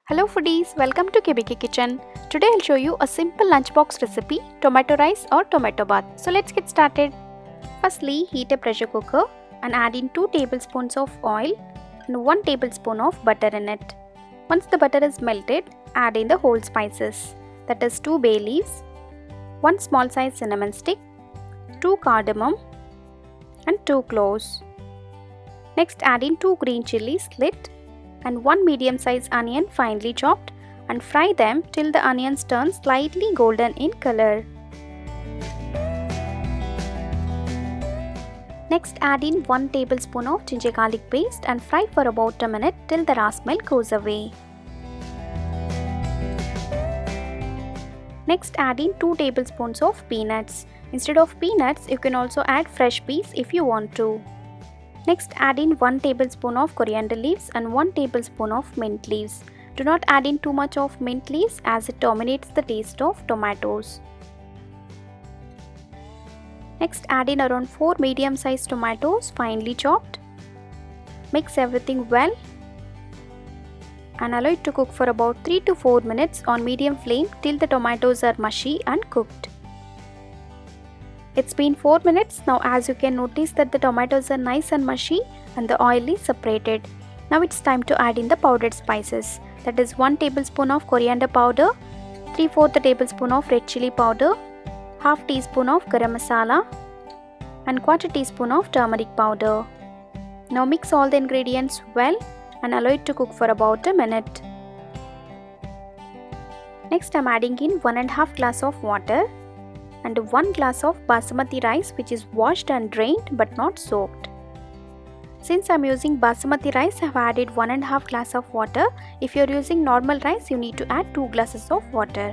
Hello foodies, welcome to KBK Kitchen. Today I'll show you a simple lunchbox recipe, tomato rice or tomato bath. So let's get started. Firstly, heat a pressure cooker and add in 2 tablespoons of oil and 1 tablespoon of butter in it. Once the butter is melted, add in the whole spices, that is 2 bay leaves, 1 small size cinnamon stick, 2 cardamom and 2 cloves. Next add in 2 green chillies slit and 1 medium sized onion finely chopped and fry them till the onions turn slightly golden in color. Next add in 1 tablespoon of ginger garlic paste and fry for about a minute till the raw smell goes away. Next add in 2 tablespoons of peanuts. Instead of peanuts, you can also add fresh peas if you want to. Next add in 1 tablespoon of coriander leaves and 1 tablespoon of mint leaves. Do not add in too much of mint leaves as it dominates the taste of tomatoes. Next add in around 4 medium sized tomatoes finely chopped. Mix everything well and allow it to cook for about 3 to 4 minutes on medium flame till the tomatoes are mushy and cooked. It's been 4 minutes now. As you can notice that the tomatoes are nice and mushy and the oil is separated. Now it's time to add in the powdered spices, that is 1 tablespoon of coriander powder, 3/4 tablespoon of red chilli powder, half teaspoon of garam masala and 1/4 teaspoon of turmeric powder. Now mix all the ingredients well and allow it to cook for about a minute. Next I'm adding in 1.5 glass of water and 1 glass of basmati rice which is washed and drained but not soaked. Since I am using basmati rice, I have added 1.5 glass of water. If you are using normal rice, you need to add 2 glasses of water.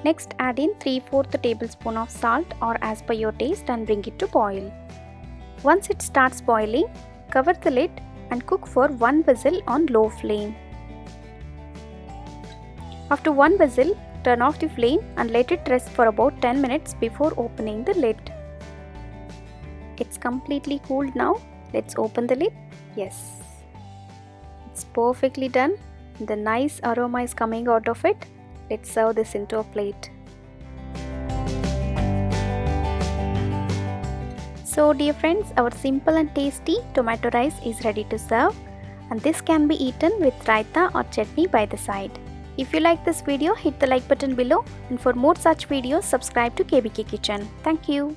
Next add in 3/4 tablespoon of salt or as per your taste and bring it to boil. Once it starts boiling, cover the lid and cook for 1 whistle on low flame. After 1 whistle, turn off the flame and let it rest for about 10 minutes before opening the lid. It's completely cooled now. Let's open the lid. Yes, it's perfectly done. The nice aroma is coming out of it. Let's serve this into a plate. So dear friends, our simple and tasty tomato rice is ready to serve, and this can be eaten with raita or chutney by the side. If you like this video, hit the like button below, and for more such videos, subscribe to KBK Kitchen. Thank you.